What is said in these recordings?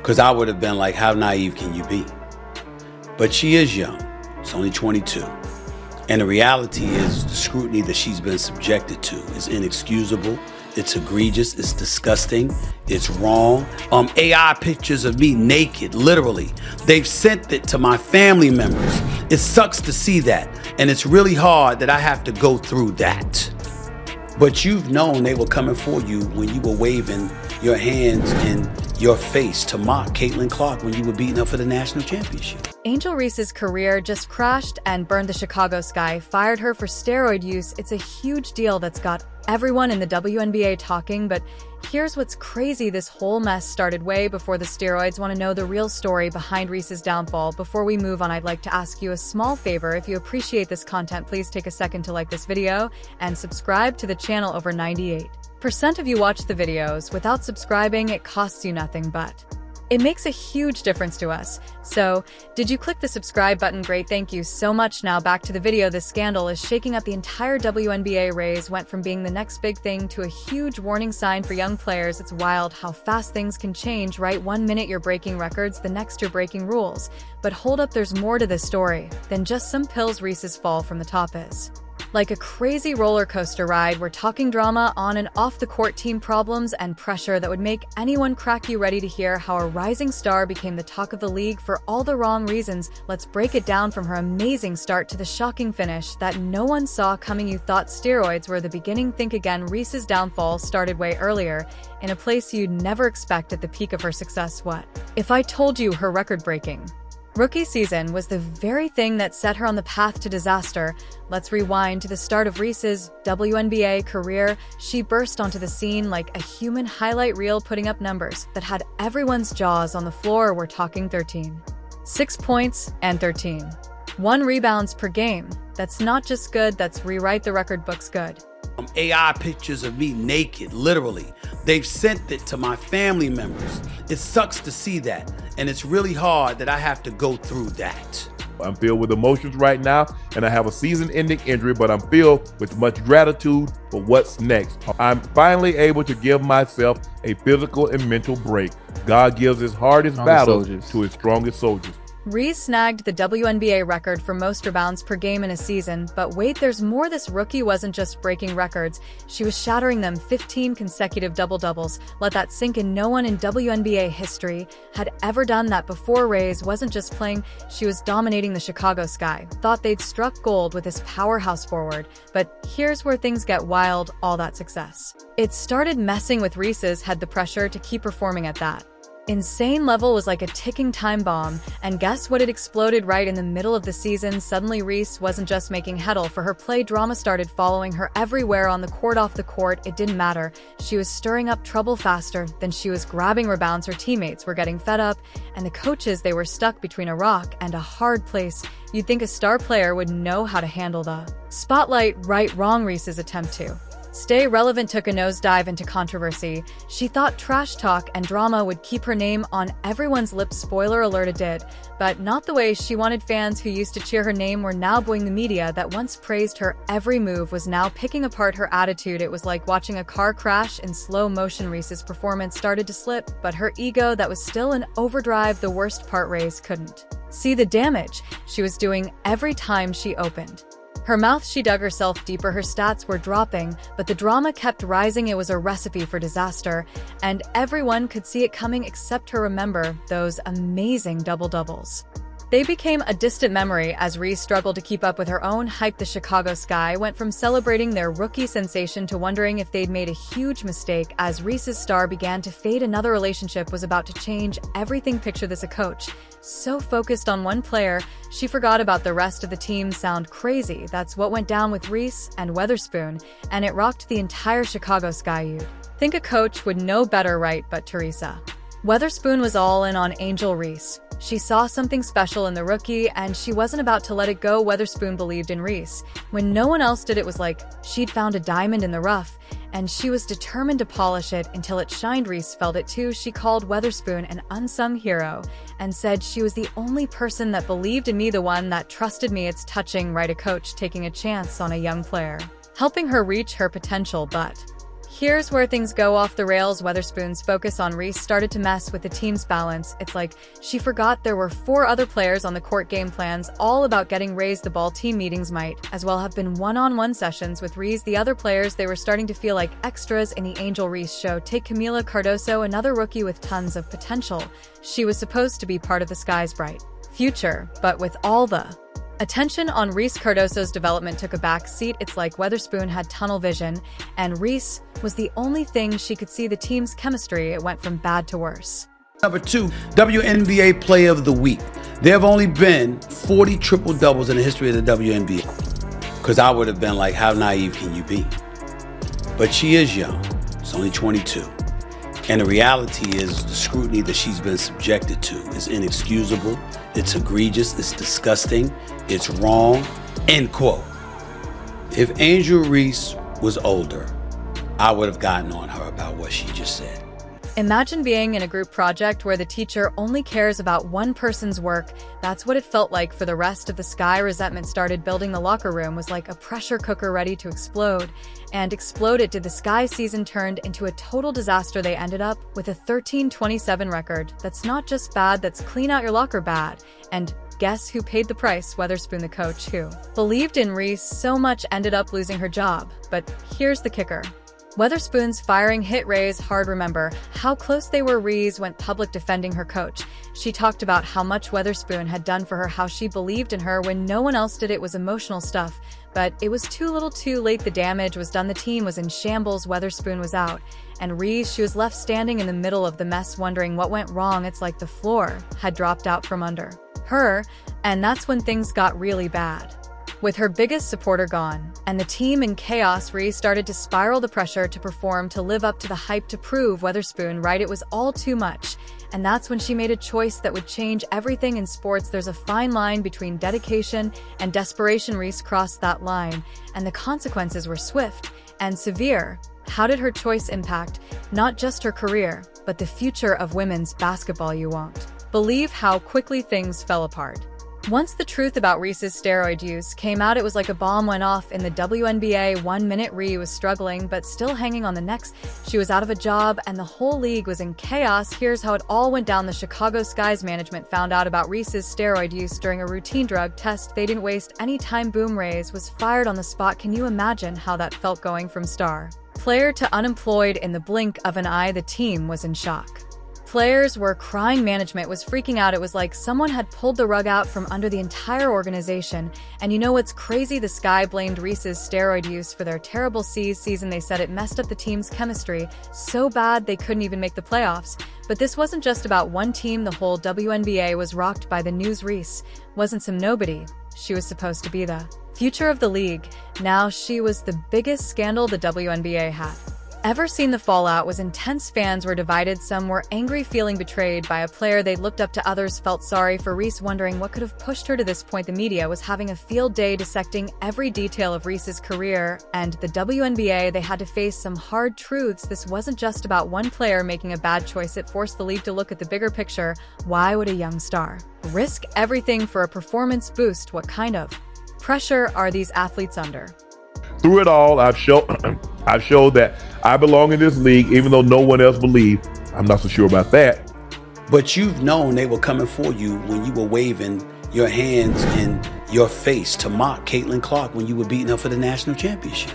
because I would have been like, how naive can you be? But she is young. She's only 22. And the reality is the scrutiny that she's been subjected to is inexcusable. It's egregious. It's disgusting. It's wrong. AI pictures of me naked, literally. They've sent it to my family members. It sucks to see that. And it's really hard that I have to go through that. But you've known they were coming for you when you were waving your hands in your face to mock Caitlin Clark when you were beating her for the national championship. Angel Reese's career just crashed and burned the Chicago sky, fired her for steroid use. It's a huge deal that's got everyone in the WNBA talking, but here's what's crazy. This whole mess started way before the steroids. Want to know the real story behind Reese's downfall? Before we move on, I'd like to ask you a small favor. If you appreciate this content, please take a second to like this video and subscribe to the channel. Over 98% of you watch the videos without subscribing. It costs you nothing, but it makes a huge difference to us. So, did you click the subscribe button? Great, thank you so much. Now back to the video. This scandal is shaking up the entire WNBA. Rays went from being the next big thing to a huge warning sign for young players. It's wild how fast things can change, right? 1 minute you're breaking records, the next you're breaking rules. But hold up, there's more to this story than just some pills. Reese's fall from the top is like a crazy roller coaster ride. We're talking drama on and off the court, team problems, and pressure that would make anyone crack. You ready to hear how a rising star became the talk of the league for all the wrong reasons? Let's break it down, from her amazing start to the shocking finish that no one saw coming. You thought steroids were the beginning. Think again. Reese's downfall started way earlier, in a place you'd never expect. At the peak of her success, what if I told you her record-breaking rookie season was the very thing that set her on the path to disaster? Let's rewind to the start of Reese's WNBA career. She burst onto the scene like a human highlight reel, putting up numbers that had everyone's jaws on the floor. We're talking 6 points and 1 rebounds per game. That's not just good, that's rewrite the record books good. AI pictures of me naked, literally. They've sent it to my family members. It sucks to see that. And it's really hard that I have to go through that. I'm filled with emotions right now, and I have a season-ending injury, but I'm filled with much gratitude for what's next. I'm finally able to give myself a physical and mental break. God gives his hardest battles to his strongest soldiers. Reese snagged the WNBA record for most rebounds per game in a season, but wait, there's more. This rookie wasn't just breaking records, she was shattering them. 15 consecutive double-doubles. Let that sink in. No one in WNBA history had ever done that before. Rays wasn't just playing, she was dominating the Chicago sky. Thought they'd struck gold with this powerhouse forward, but here's where things get wild. All that success, it started messing with Reese's head. The pressure to keep performing at that insane level was like a ticking time bomb, and guess what? It exploded right in the middle of the season. Suddenly Reese wasn't just making headle for her play. Drama started following her everywhere, on the court, off the court, it didn't matter. She was stirring up trouble faster than she was grabbing rebounds. Her teammates were getting fed up, and the coaches, they were stuck between a rock and a hard place. You'd think a star player would know how to handle the spotlight. Right, wrong. Reese's attempt to stay relevant took a nosedive into controversy. She thought trash talk and drama would keep her name on everyone's lips. Spoiler alert, it did, but not the way she wanted. Fans who used to cheer her name were now booing. The media that once praised her every move was now picking apart her attitude. It was like watching a car crash in slow motion. Reese's performance started to slip, but her ego, that was still in overdrive. The worst part, Rays couldn't see the damage she was doing every time she opened her mouth. She dug herself deeper. Her stats were dropping, but the drama kept rising. It was a recipe for disaster, and everyone could see it coming except her. Remember those amazing double-doubles? They became a distant memory as Reese struggled to keep up with her own hype. The Chicago sky went from celebrating their rookie sensation to wondering if they'd made a huge mistake. As Reese's star began to fade, another relationship was about to change everything. Picture this: a coach so focused on one player, she forgot about the rest of the team. Sound crazy? That's what went down with Reese and Weatherspoon, and it rocked the entire Chicago sky. You'd think a coach would know better, right? But Teresa Weatherspoon was all in on Angel Reese. She saw something special in the rookie, and she wasn't about to let it go. Weatherspoon believed in Reese when no one else did. It was like she'd found a diamond in the rough, and she was determined to polish it until it shined. Reese felt it too. She called Weatherspoon an unsung hero and said, "She was the only person that believed in me, the one that trusted me." It's touching, right? A coach taking a chance on a young player, helping her reach her potential. But Here's where things go off the rails. Weatherspoon's focus on Reese started to mess with the team's balance. It's like she forgot there were 4 other players on the court. Game plans all about getting Reese the ball. Team meetings might as well have been one-on-one sessions with Reese. The other players, they were starting to feel like extras in the Angel Reese show. Take Camila Cardoso, another rookie with tons of potential. She was supposed to be part of the sky's bright future, but with all the attention on Reese, Cardoso's development took a back seat. It's like Weatherspoon had tunnel vision, and Reese was the only thing she could see. The team's chemistry, it went from bad to worse. Number 2, WNBA Player of the Week. There have only been 40 triple-doubles in the history of the WNBA. Because I would have been like, how naive can you be? But she is young. She's only 22. And the reality is the scrutiny that she's been subjected to is inexcusable. It's egregious. It's disgusting. It's wrong. End quote. If Angel Reese was older, I would have gotten on her about what she just said. Imagine being in a group project where the teacher only cares about one person's work. That's what it felt like for the rest of the sky. Resentment started building. The locker room was like a pressure cooker ready to explode. And explode it did. The sky season turned into a total disaster. They ended up with a 13-27 record. That's not just bad, that's clean out your locker bad. And guess who paid the price? Weatherspoon, the coach who believed in Reese so much, ended up losing her job. But here's the kicker. Weatherspoon's firing hit Reese hard. Remember how close they were? Reese went public defending her coach. She talked about how much Weatherspoon had done for her, how she believed in her when no one else did. It was emotional stuff, but it was too little too late. The damage was done. The team was in shambles. Weatherspoon was out, and Reese, she was left standing in the middle of the mess wondering what went wrong. It's like the floor had dropped out from under her, and that's when things got really bad. With her biggest supporter gone, and the team in chaos, Reese started to spiral. The pressure to perform, to live up to the hype, to prove Weatherspoon right. It was all too much. And that's when she made a choice that would change everything in sports. There's a fine line between dedication and desperation. Reese crossed that line, and the consequences were swift and severe. How did her choice impact not just her career, but the future of women's basketball? You won't believe how quickly things fell apart. Once the truth about Reese's steroid use came out, it was like a bomb went off in the WNBA. 1 minute Ree was struggling, but still hanging on. The next, she was out of a job, and the whole league was in chaos. Here's how it all went down. The Chicago Sky's management found out about Reese's steroid use during a routine drug test. They didn't waste any time. Boom, Reese was fired on the spot. Can you imagine how that felt, going from star player to unemployed in the blink of an eye? The team was in shock. Players were crying. Management was freaking out. It was like someone had pulled the rug out from under the entire organization. And you know what's crazy? The Sky blamed Reese's steroid use for their terrible season. They said it messed up the team's chemistry so bad they couldn't even make the playoffs. But this wasn't just about one team. The whole WNBA was rocked by the news. Reese wasn't some nobody. She was supposed to be the future of the league. Now she was the biggest scandal the WNBA had ever seen. The fallout was intense. Fans were divided. Some were angry, feeling betrayed by a player they looked up to. Others felt sorry for Reese, wondering what could have pushed her to this point. The media was having a field day dissecting every detail of Reese's career, and the WNBA, they had to face some hard truths. This wasn't just about one player making a bad choice. It forced the league to look at the bigger picture. Why would a young star risk everything for a performance boost? What kind of pressure are these athletes under? Through it all, I've showed that I belong in this league, even though no one else believed. I'm not so sure about that. But you've known they were coming for you when you were waving your hands in your face to mock Caitlin Clark when you were beating her for the national championship.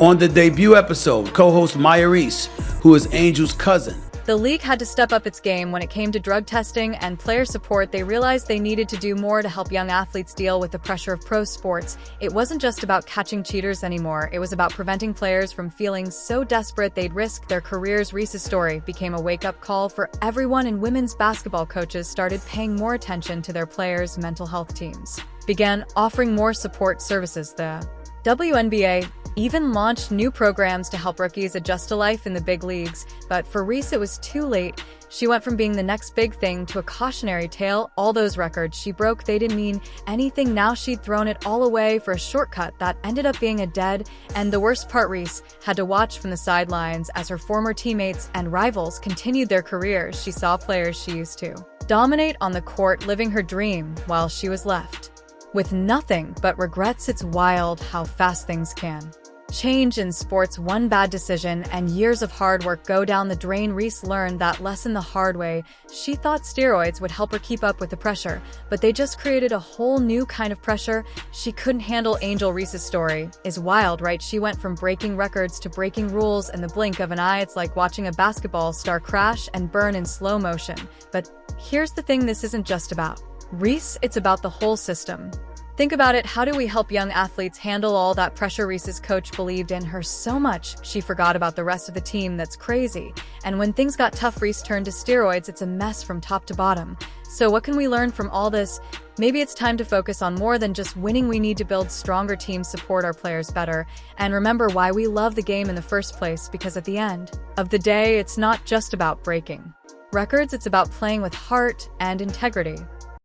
On the debut episode, co-host Maya Reese, who is Angel's cousin, the league had to step up its game when it came to drug testing and player support. They realized they needed to do more to help young athletes deal with the pressure of pro sports. It wasn't just about catching cheaters anymore. It was about preventing players from feeling so desperate they'd risk their careers. Reese's story became a wake-up call for everyone, and women's basketball coaches started paying more attention to their players' mental health. Teams began offering more support services. The WNBA even launched new programs to help rookies adjust to life in the big leagues. But for Reese, it was too late. She went from being the next big thing to a cautionary tale. All those records she broke, they didn't mean anything now. She'd thrown it all away for a shortcut that ended up being a dead end. The worst part, Reese had to watch from the sidelines as her former teammates and rivals continued their careers. She saw players she used to dominate on the court living her dream while she was left with nothing but regrets. It's wild how fast things can Change in sports, one bad decision, and years of hard work go down the drain. Reese learned that lesson the hard way. She thought steroids would help her keep up with the pressure, but they just created a whole new kind of pressure she couldn't handle. Angel Reese's story is wild, right? She went from breaking records to breaking rules in the blink of an eye. It's like watching a basketball star crash and burn in slow motion. But here's the thing, this isn't just about Reese, it's about the whole system. Think about it, how do we help young athletes handle all that pressure? Reese's coach believed in her so much, she forgot about the rest of the team. That's crazy. And when things got tough, Reese turned to steroids. It's a mess from top to bottom. So what can we learn from all this? Maybe it's time to focus on more than just winning. We need to build stronger teams, support our players better, and remember why we love the game in the first place, because at the end of the day, it's not just about breaking records, it's about playing with heart and integrity.